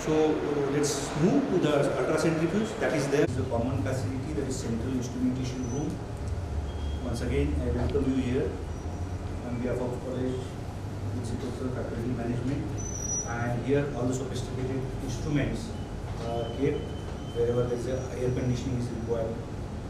So let's move to the ultracentrifuge that is there. It's a common facility, that is central instrumentation room. Once again, I welcome you here on behalf of College Institute of Faculty Management. And here all the sophisticated instruments are kept wherever there is air conditioning is required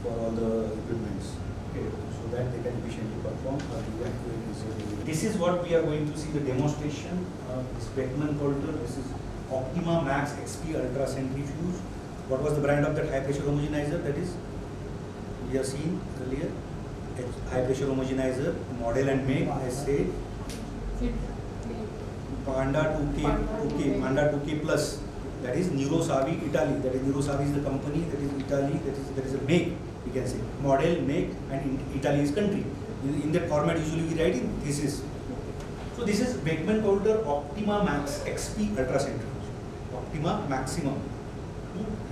for all the equipments. Okay, so that they can efficiently perform or evacuate. This is what we are going to see the demonstration of this Beckman Coulter. This is Optima Max XP Ultra Centrifuge. What was the brand of that high pressure homogenizer? That is, we have seen earlier. High pressure homogenizer, model and make, I said. Panda 2K, Panda 2K plus. That is Neurosavi Italy. That is Neurosavi is the company. That is Italy. That is a make. We can say model, make, and Italy is country. In that format, usually we write in this is. So this is Beckman Coulter Optima Max XP Ultra Centrifuge. Optima Maximum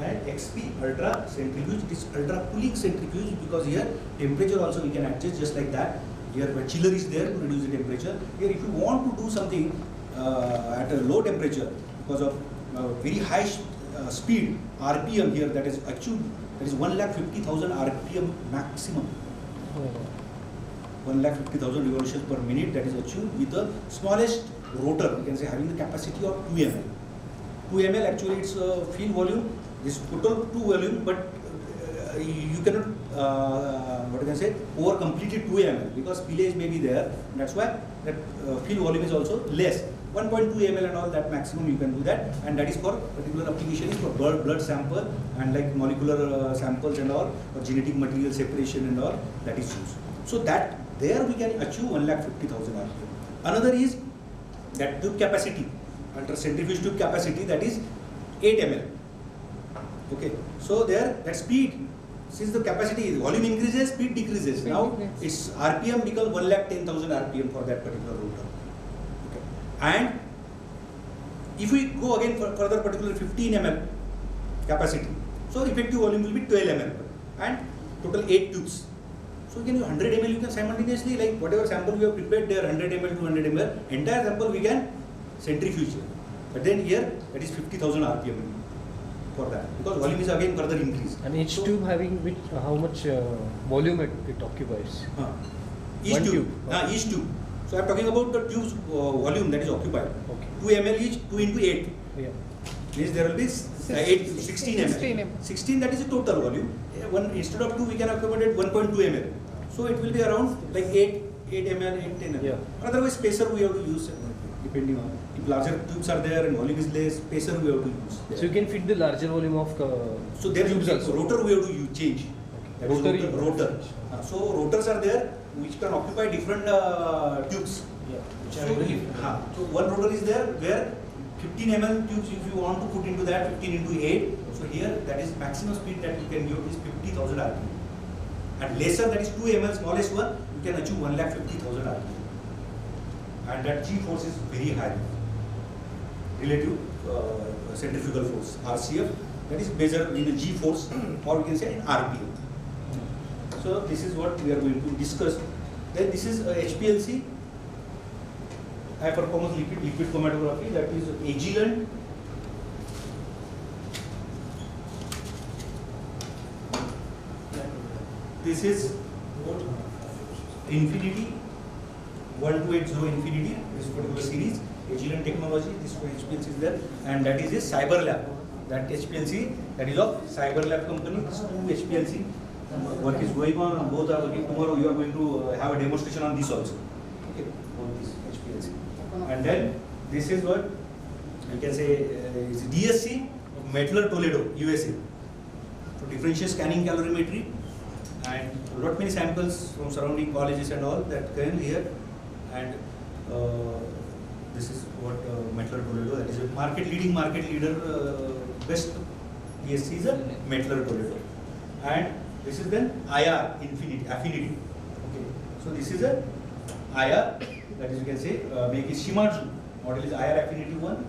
and XP Ultra Centrifuge. It is ultra cooling centrifuge because here temperature also we can adjust just like that. Here a chiller is there to reduce the temperature. Here if you want to do something at a low temperature because of very high speed RPM here, that is achieved, that is 1,50,000 RPM maximum. 1,50,000 revolutions per minute, that is achieved with the smallest rotor, we can say having the capacity of 2 ml. 2 ml actually it's field volume, this total 2 volume, but you cannot what you can say over completed 2 ml because spillage may be there. That's why that field volume is also less. 1.2 ml and all that maximum you can do that, and that is for particular application is for blood sample and like molecular samples and all, or genetic material separation and all, that is used. So that there we can achieve 1,50,000 RPM. Another is that tube capacity, ultracentrifuge tube capacity, that is 8 ml. Okay, so there that speed, since the capacity volume increases, speed decreases. Now its RPM becomes 1,10,000 RPM for that particular rotor. Okay, and if we go again for further particular 15 ml capacity, so effective volume will be 12 ml and total 8 tubes. So you can use 100 ml, you can simultaneously, like whatever sample we have prepared there, 100 ml, 200 ml, entire sample we can centrifuge. But then here that is 50,000 RPM for that, because volume is again further increased. And each tube having which, how much volume it occupies? Each tube. Each tube. So I am talking about the tube's volume that is occupied. Okay. 2 ml each, 2 into 8. Yeah. Means there will be 16 ml. 16, that is the total volume. Instead of 2 we can accommodate 1.2 ml. So it will be around like 8 ml, 8, 10 ml. Yeah. Otherwise spacer we have to use depending on, if larger tubes are there and volume is less, spacer we have to use. So you can fit the larger volume of so there tubes also. Rotor we have to change. Okay. Rotor. So rotors are there which can occupy different tubes. Yeah. So one rotor is there where 15 ml tubes, if you want to put into that 15 into 8, so here that is maximum speed that you can give is 50,000 RPM. And lesser, that is 2 ml, smallest one, you can achieve 1,50,000 RPM. And that G force is very high, relative centrifugal force, RCF, that is measured in the G force, or we can say in RPM. So this is what we are going to discuss. Then this is HPLC, high performance liquid chromatography, that is Agilent. This is Infinity, 1280 Infinity, this particular series, Agilent technology, this HPLC is there, and that is a CyberLab. That HPLC, that is of CyberLab company, this 2 HPLC. Work is going on, and both are working. Tomorrow you are going to have a demonstration on this also. Okay, both this HPLC. And then this is what you can say is DSC, Mettler Toledo, USA. So differential scanning calorimetry, and lot many samples from surrounding colleges and all that came here. And this is what Mettler Toledo, that is a market leader, best DSC is a Mettler Toledo. And this is then IR Affinity. Okay, so this is a IR, that is you can say make it Shimadzu model is IR Affinity 1.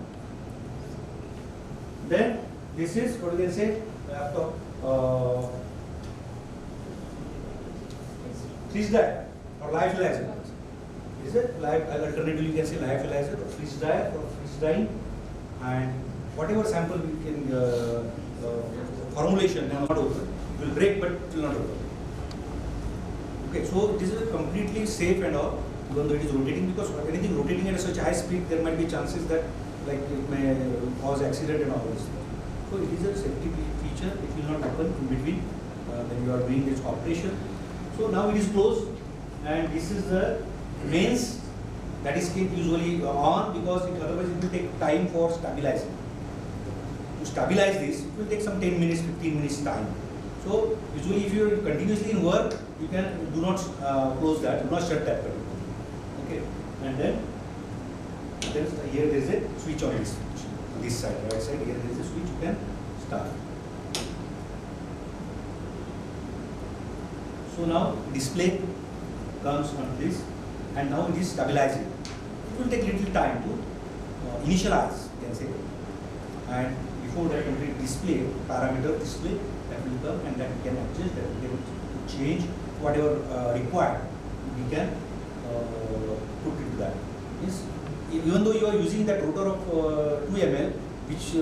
Then this is what you can say freeze dye or lyophilizer. Is it live alternatively you can say lyophilizer or freeze dye or freeze drying, and whatever sample we can formulation will not open. It will break, but it will not open. Okay, so this is completely safe and all, even though it is rotating, because anything rotating at such high speed, there might be chances that like it may cause accident and all this. So it is a safety feature. It will not open in between when you are doing this operation. So now it is closed, and this is the mains that is kept usually on, because otherwise it will take time for stabilizing. To stabilize this, it will take some 10 minutes, 15 minutes time. So usually if you are continuously in work, you can do not close that, do not shut that button. Okay, and then here there is a switch on this side, right side. Here there is a switch, you can start. So now display comes on this, and now it is stabilizing. It will take little time to initialize, you can say, and before that complete display, parameter display, that will come, and that we can adjust, that we can change whatever required, we can put into that. Yes. Even though you are using that rotor of 2 ml, which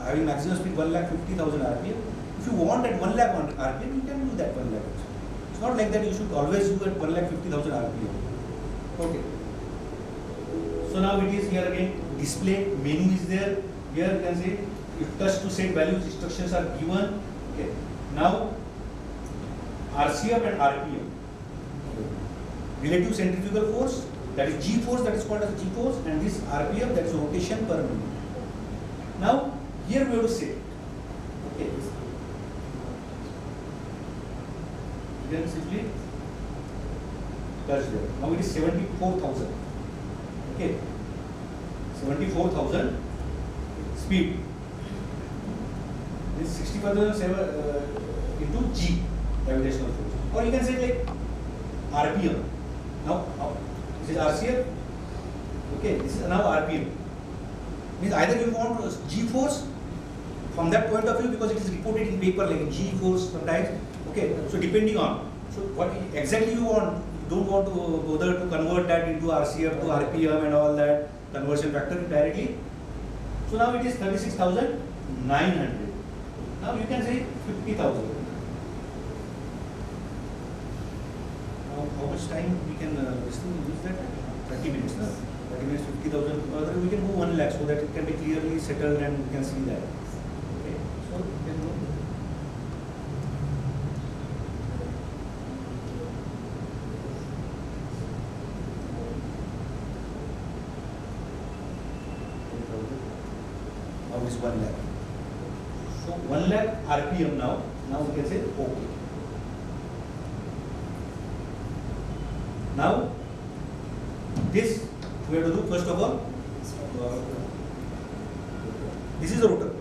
having maximum speed 1,50,000 RPM, if you want at 1 lakh RPM, you can do that 1 lakh. It's not like that you should always do at 1,50,000 RPM. Okay. So now it is here again, display menu is there. Here you can see, if touch to set values, instructions are given. Okay. Now RCF and RPM. Relative centrifugal force, that is G force, that is called as G force, and this RPM, that is rotation per minute. Now here we have to say, okay, you can simply touch there. Now it is 74,000. Okay, 74,000 speed. This 65,000 into G, gravitational force, or you can say like RPM. Now this is RCF. Okay, this is now RPM. Means either you want G force from that point of view, because it is reported in paper like G force sometimes. Okay, so depending on, so what exactly you want, you don't want to bother to convert that into RCF to RPM and all that conversion factor directly. So now it is 36,900. Now you can say 50,000. How much time we can use that? 30 minutes. 30 minutes, 50,000. We can go 1 lakh, so that it can be clearly settled and we can see that. Okay, so we can go. Now is 1 lakh. So 1 lakh RPM now. Now we can say okay. Now this we have to do first of all. This is the rotor.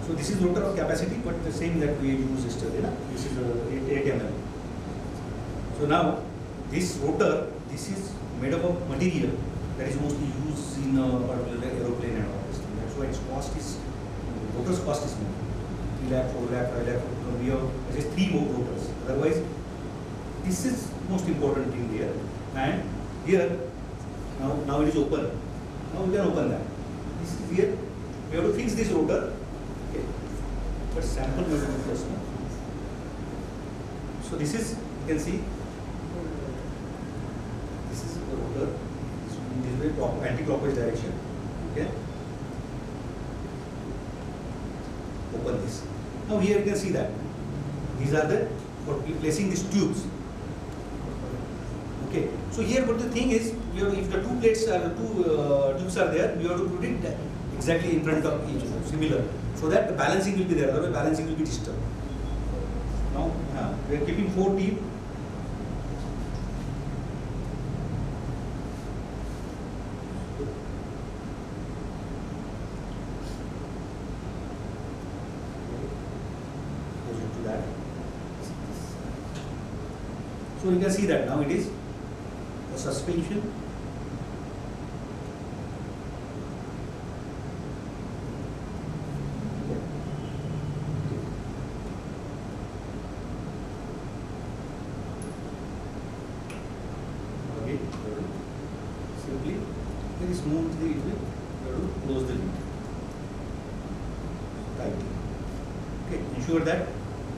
So this is rotor of capacity, but the same that we used yesterday. This is 8 ml. So now this rotor, this is made up of material that is mostly used in aeroplane and all this thing. That's why its cost is, rotor's cost is more. 3 lakh, 4 lakh, 5 lakh. We have 3 more rotors. Otherwise, this is most important thing here. And here, now it is open. Now we can open that. This is here. We have to fix this rotor. Okay. But sample we have to do first now. So this is, you can see, this is the rotor. In this way, anti-clockwise direction. Okay. Open this. Now here you can see that these are the for placing these tubes. Okay. So here, what the thing is, we have, if the two plates are tubes are there, we have to put it exactly in front of each other, similar, so that the balancing will be there. Otherwise, balancing will be disturbed. Now we are keeping 4 tubes. So you can see that now it is a suspension. Okay, simply very smoothly it will ensure that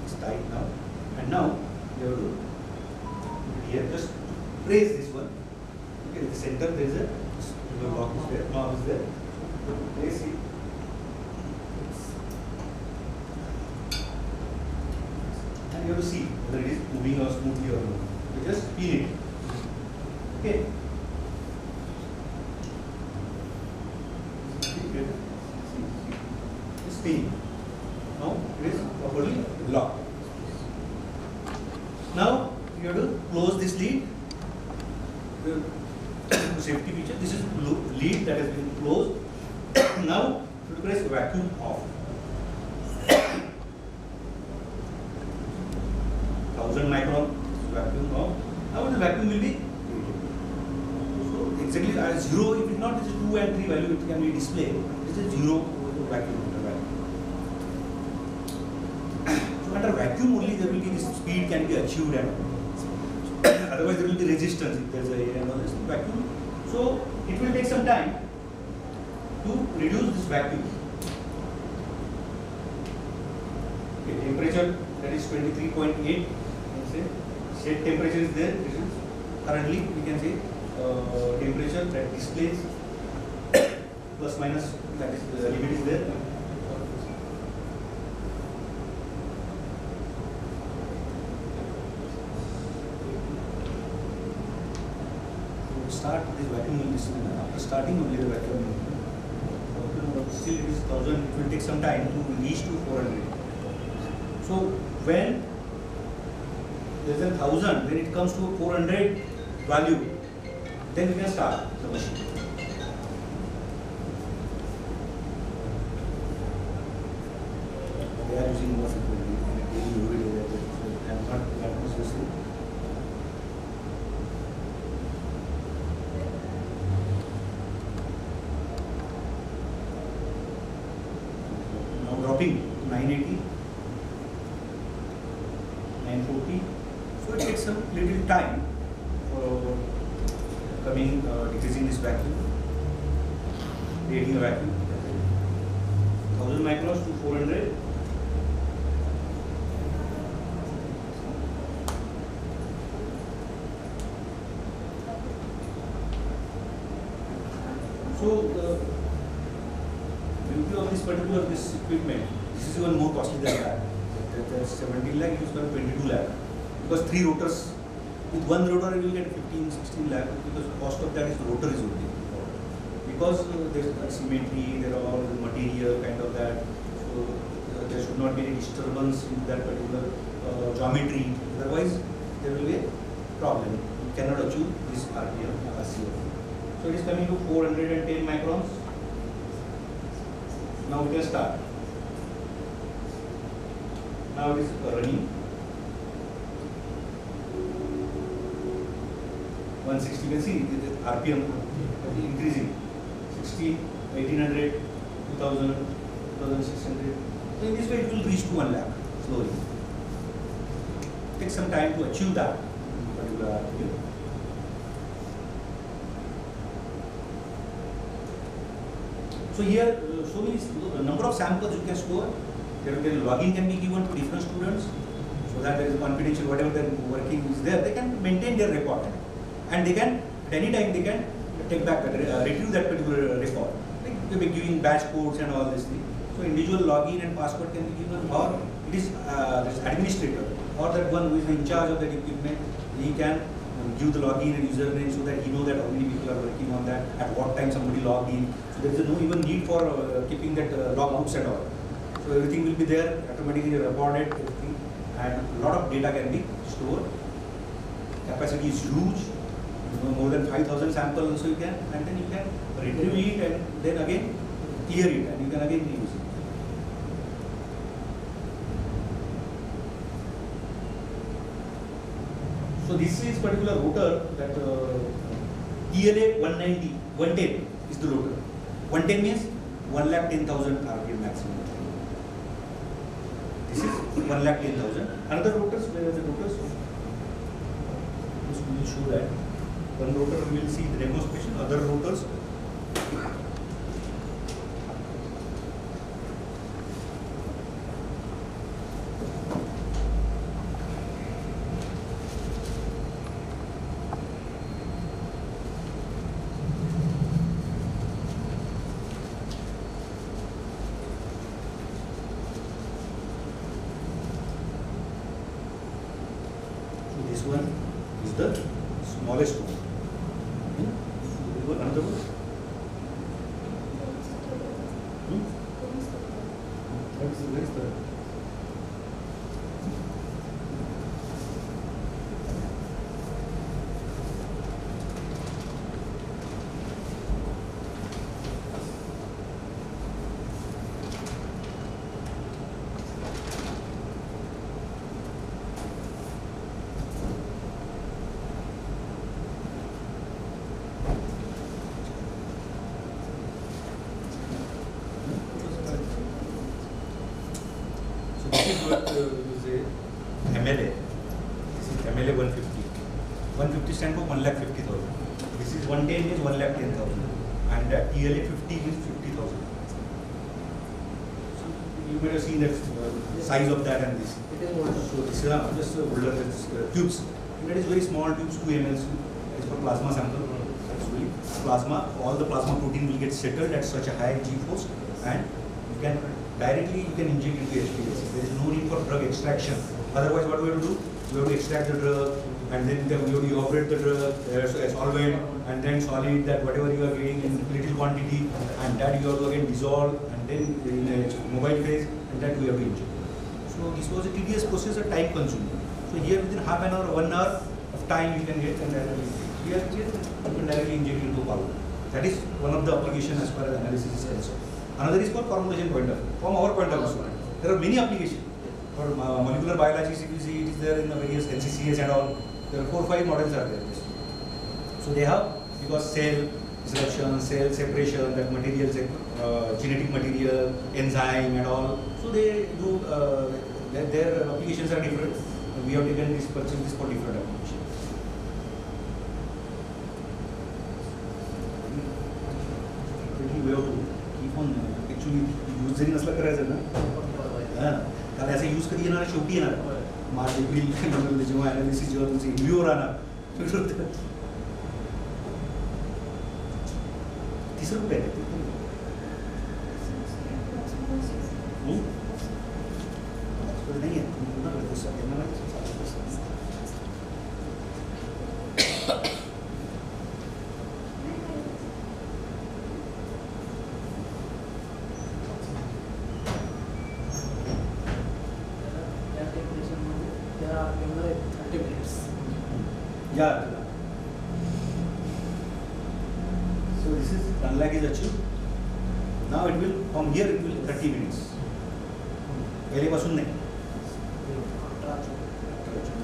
it's tight now. And now you have to here just press this one. Okay, in the center there is a lock is there, knob is there. Place it. And you have to see whether it is moving or smoothly or not. You just feel it. Okay. Spin. Now it is properly locked. Now you have to close this lead. Safety feature. This is lead that has been closed. Now you press vacuum off. 1000 micron vacuum off. Now the vacuum will be so exactly at 0. If it not, this is 2 and 3 value. It can be displayed. This is 0 vacuum. So under vacuum only there will be this speed can be achieved, and otherwise there will be resistance if there is a vacuum. So it will take some time to reduce this vacuum. Okay, temperature that is 23.8. Set temperature is there. This is currently we can say temperature that displays plus minus, that is the limit is there. Start this vacuum after starting only the vacuum. Still it is 1000. It will take some time to reach to 400. So when less than 1000, when it comes to 400 value, then we can start the machine. They are using more frequently and every day. I am not that much useful. Now dropping to 980, 940. So it takes some little time for coming, decreasing this vacuum, creating a vacuum. 1000 microns to 400. So the beauty of this particular equipment, this is even more costly than that. That's 17 lakh, it is about 22 lakh. Because 3 rotors, with 1 rotor you will get 15, 16 lakh, because the cost of that is the rotor is only. Because there is symmetry, there are all the material kind of that, so there should not be any disturbance in that particular geometry, otherwise there will be a problem. You cannot achieve this RPM, RCF. So it is coming to 410 microns. Now we can start. Now it is running. 160, you can see the RPM increasing. 60, 1800, 2000, 2600. So in this way it will reach to 1 lakh slowly. It takes some time to achieve that particular RPM. So here, show me the number of samples you can store. There login can be given to different students, so that there is confidential, whatever their working is there, they can maintain their record, and they can at any time they can take back retrieve that particular record. Like they be giving batch codes and all this thing. So individual login and password can be given, or it is this administrator or that one who is in charge of that equipment. He can give the login and username so that he know that how many people are working on that, at what time somebody logged in. So there is no even need for keeping that logbooks at all. So everything will be there, automatically recorded, everything, and a lot of data can be stored. Capacity is huge, more than 5,000 samples also you can, and then you can retrieve it and then again clear it, and you can again reuse it. So this is particular rotor that TLA 190, 110 is the rotor. 110 means 1,10,000 RPM maximum. This is 1,10,000. Another rotors, where are the rotors? We will show that. One rotor we will see the demonstration, other rotors. where is the what you say MLA. This is MLA 150. 150 stand for 1,50,000. This is 110 is 1,10,000. And TLA 50 is 50,000. So you might have seen that size of that and this. It is older. So this is just older tubes. And that is very small tubes, 2 ml. That is for plasma sample. Actually, plasma, all the plasma protein will get settled at such a high G force, and you can directly inject into HPLC. There is no need for drug extraction. Otherwise, what we have to do? We have to extract the drug, and then we have to evaporate the drug, solvent, and then solid, that whatever you are getting in little quantity, and that you have to again dissolve, and then in a mobile phase, and that we have to inject. So this was a tedious process, a time consuming. So here within half an hour, 1 hour of time you can get, and here you can directly inject into powder. That is one of the applications as far as analysis is concerned. Another is for formulation point of view. From our point of view, there are many applications. For molecular biology, if you see, it is there in the various NCCS and all. There are 4 or 5 models are there. So they have, because cell disruption, cell separation, that material, genetic material, enzyme and all. So they do, their applications are different. We have taken this, purchase this for different applications. We have to keep on actually use जरी नसला करायचं ना, कारण ऐसा use कधी येणार शेवटी येणार March April जेव्हा अनालिसिस जेव्हा तुमचे रिव्ह्यू राहणार तिसरं कुठे आहे नाही आहे Yeah. So this is unlike is achieved. Now it will from here it will 30 minutes. पहले पासून नाही.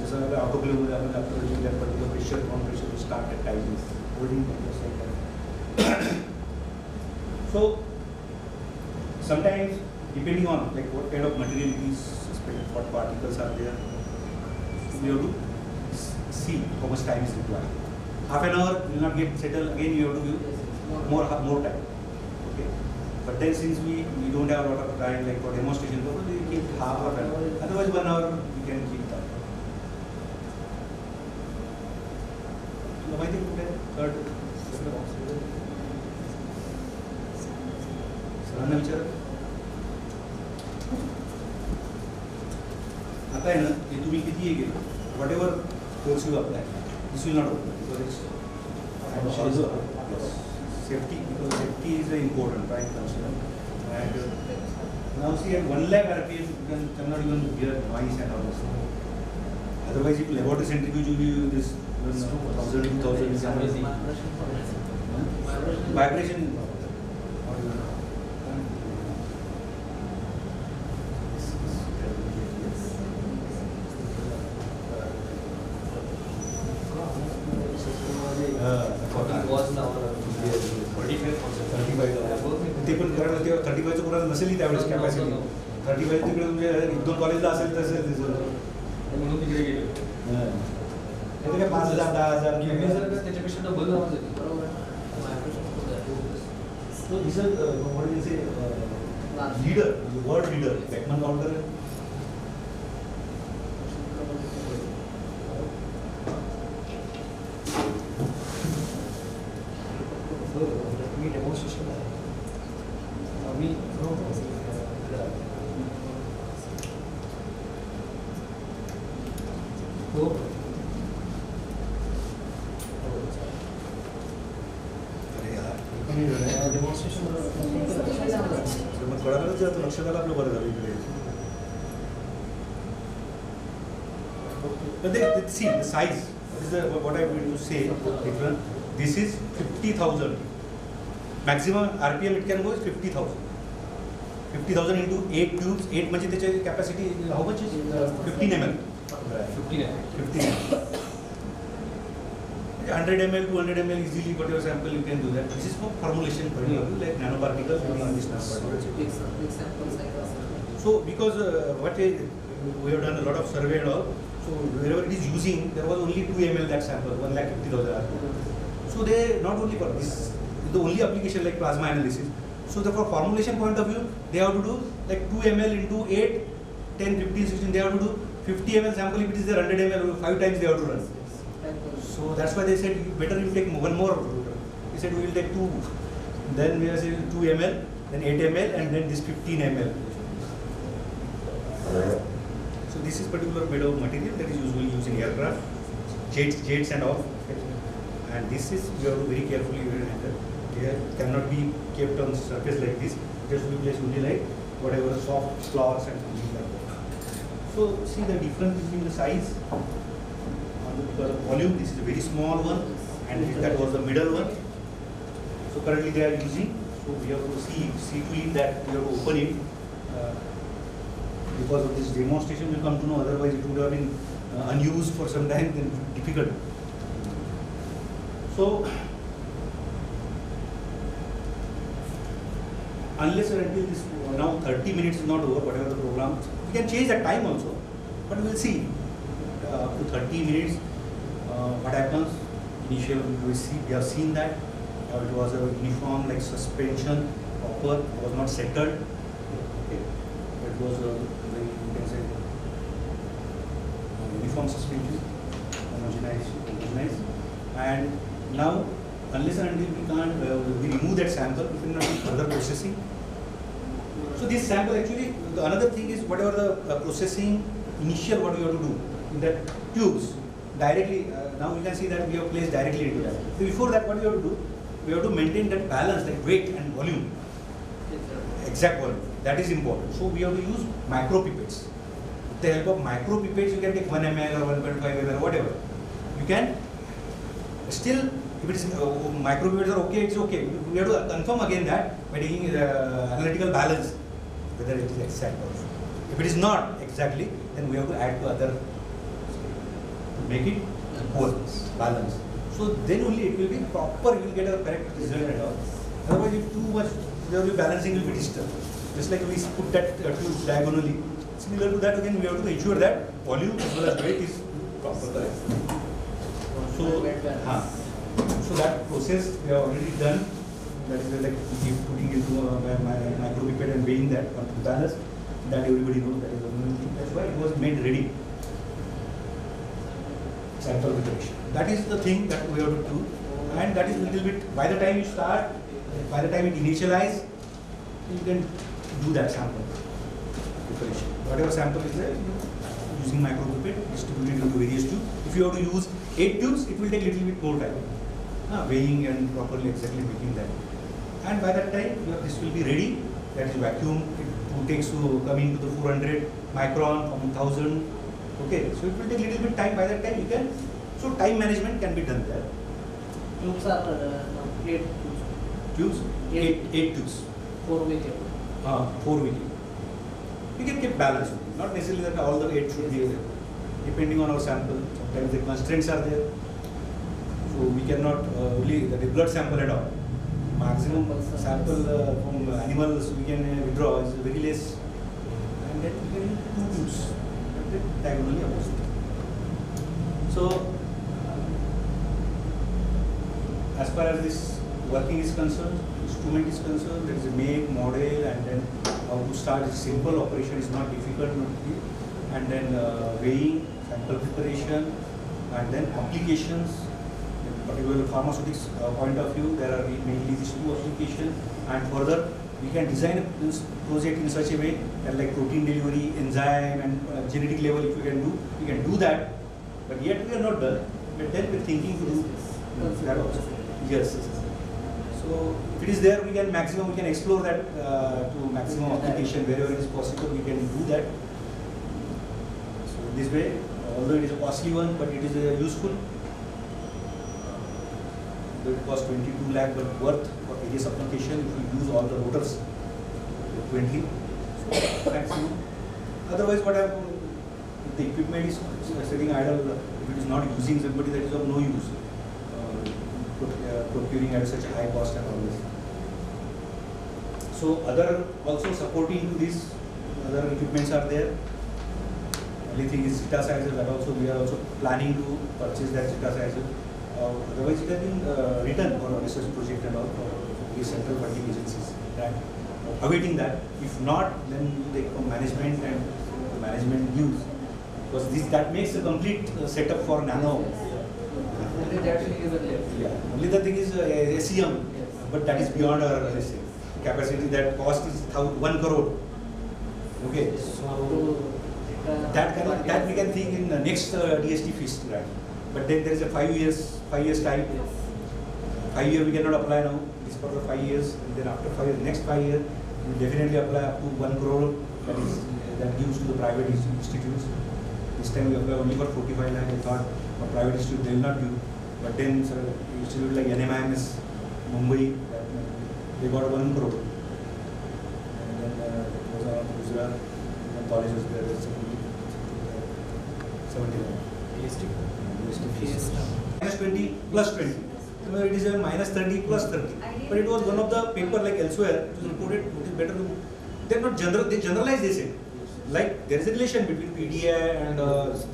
जसं ऑटोक्लेव मध्ये आपण आपलं particular pressure, pressure to start at time holding like. So sometimes depending on like what kind of material it is, what particles are there, we have to see how much time is required. Half an hour will not get settled. Again, you have to give more time. Okay. But then since we don't have a lot of time, like for demonstration purpose, we keep half an hour. Otherwise, 1 hour we can keep that. I think third. सरांना विचार. आता आहे ना, हे तुम्ही किती हे गेलं, whatever course you apply, this will not open because it's safety, because safety is important, right? And now see at 1 lakh RPM you cannot even hear noise and all this. Otherwise, if laboratory centrifuge you use this 1,000, 2,000 vibration. ते पण करायला तेव्हा 35चं कोणाला नसेल त्यावेळेस capacity 35 तिकडे म्हणजे 1-2 कॉलेजला असेल तसं म्हणून तिकडे गेलो काय 5,000 10,000 त्याच्यापेक्षा डबल लीडर वर्ल्ड लीडर बॅकमन काउंटर कळालं जर आता लक्षात आलं आपलं बरं झालं इकडे. But they see the size. What is the what I will to say different. This is 50,000. Maximum RPM it can go is 50,000. 50,000 into 8 tubes. 8 म्हणजे त्याची capacity how much is 15 ml. 15 15 100 ml, 200 ml easily, whatever sample you can do that. This is for formulation point of view, like nanoparticles in this nanoparticles. So because what we have done a lot of survey and all, so wherever it is using, there was only 2 ml that sample, 1,50,000 RPM. So they not only for this, the only application like plasma analysis. So the for formulation point of view, they have to do like 2 ml into 8, 10, 15, 16. They have to do 50 ml sample. If it is there 100 ml, 5 times they have to run. So that's why they said better you take one more. He said we will take 2. Then we are saying 2 ml, then 8 ml, and then this 15 ml. So this is particular made of material that is usually used in aircraft, jets and all. And this is you have to very carefully handle. They cannot be kept on surface like this. Just be placed only like whatever soft cloths and something like that. So see the difference between the size. Because of volume, this is a very small one, and that was the middle one. So currently they are using. So we have to see to it that we have to open it. Because of this demonstration, we come to know. Otherwise, it would have been unused for some time. Then difficult. So unless or until this now 30 minutes is not over, whatever the program, we can change the time also. But we will see. To 30 minutes, what happens? Initially, we have seen that it was a uniform like suspension, proper, was not settled. Okay. It was a very, you can say, uniform suspension, homogenized. And now, unless and until we can't, we remove that sample, we cannot do further processing. So this sample actually, the another thing is whatever the processing initial what we have to do. In the tubes directly, now you can see that we have placed directly into that. So before that, what we have to do? We have to maintain that balance, like weight and volume, exact volume. That is important. So we have to use micro pipettes. With the help of micro pipettes, you can take 1 ml or 1.5 ml or whatever. You can still, if it is micro pipettes are okay, it's okay. We have to confirm again that by taking analytical balance, whether it is exact or not. If it is not exactly, then we have to add to other. Make it equal, balance. So then only it will be proper, you will get a correct result at all. Otherwise, if too much, there will be balancing will be disturbed. Just like we put that tube diagonally. Similar to that, again, we have to ensure that volume as well as weight is proper. So that process we have already done. That is like putting into micro pipette and weighing that to balance. That everybody knows that is the main thing. That's why it was made ready. Sample preparation. That is the thing that we have to do, and that is a little bit. By the time you start, by the time it initialize, you can do that sample preparation. Whatever sample is there, using micropipette, distribute it into various tubes. If you have to use 8 tubes, it will take a little bit more time, weighing and properly exactly making that. And by that time, this will be ready. That is vacuum. It takes to coming to the 400 micron from 1000. Okay, so it will take a little bit time. By that time, you can. So time management can be done there. Tubes are 8 tubes. Eight tubes. 4 weekly. 4 weekly. We can keep balance. Not necessarily that all the 8 should be there. Depending on our sample, sometimes the constraints are there. So we cannot only the blood sample at all. Maximum sample from animals we can withdraw is very less, and then we can use 2 tubes. Diagonally opposite. So, as far as this working is concerned, instrument is concerned, there is a make, model, and then how to start. It's simple operation is not difficult, and then weighing, sample preparation, and then applications. In particular pharmaceutics point of view, there are mainly these 2 applications, and further we can design this project in such a way that like protein delivery, enzyme, and genetic level if we can do that. But yet we are not done. But then we're thinking to do that also. Yes. So So if it is there, we can explore that to maximum application wherever it is possible. We can do that. So this way, although it is a costly one, but it is useful. Though it costs 22 lakh, but worth for various application if we use all the rotors 20. So maximum. Otherwise, what happens? If the equipment is sitting idle, if it is not using somebody, that is of no use. Procuring at such a high cost and all this. So other also supporting to this, other equipments are there. Only thing is Zeta sizer, that also we are also planning to purchase that Zeta sizer. Otherwise it has been written for a research project and all for the central funding agencies. That awaiting that. If not, then we take from management and management use. Because that makes a complete setup for nano. Only that will give a lift. Yeah. Only the thing is SEM, but that is beyond our capacity. That cost is 1 crore. Okay. So That we can think in the next DST feast, right? But then there is a 5 years time. 5 years we cannot apply now. It's for the 5 years. And then after 5 years, next 5 years, we will definitely apply up to 1 crore. That gives to the private institutes. This time we apply only for 45 lakh. I thought for private institute they will not give. But then institute like NMIMS, Mumbai, they got 1 crore. And then it was around Gujarat, college was there. 70 minus 20 plus 20. So it is a minus 30 plus 30. But it was one of the paper like elsewhere, it was reported, it is better to, they are not general, they generalize this in. Like there is a relation between PDA and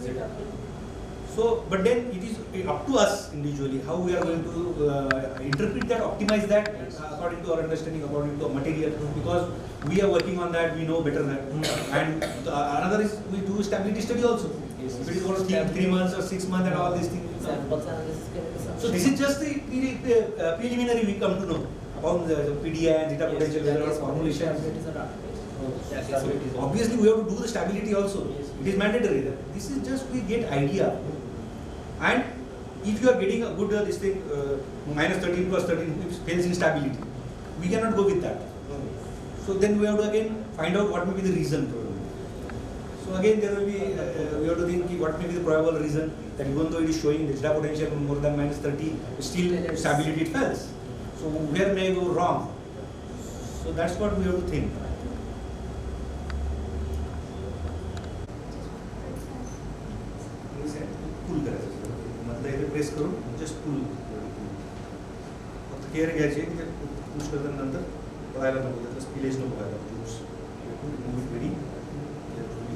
Zeta. So, but then it is up to us individually how we are going to interpret that, optimize that according to our understanding, according to our material, because we are working on that, we know better that. And another is we do stability study also. If it is going to take 3 months or 6 months and all these things. So this is just the preliminary we come to know about the PDA and Zeta potential, whether formulation. So obviously we have to do the stability also. It is mandatory. This is just we get idea. And if you are getting a good this thing minus 13 plus 13 it fails in stability, we cannot go with that. So then we have to again find out what may be the reason. So again there will be we have to think what may be the probable reason that even though it is showing the Zeta potential more than minus 30, still stability it fails. So where may go wrong? So that's what we have to think. पुल करायचं मधला इथे press करून just pull फक्त care घ्यायची की ते push करताना नंतर व्हायला नको त्याचं स्पिलेज नको व्हायला push very carefully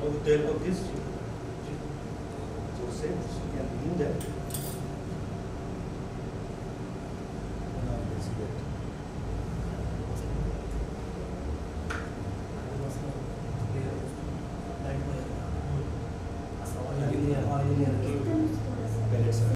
with the help of this so you can remove that.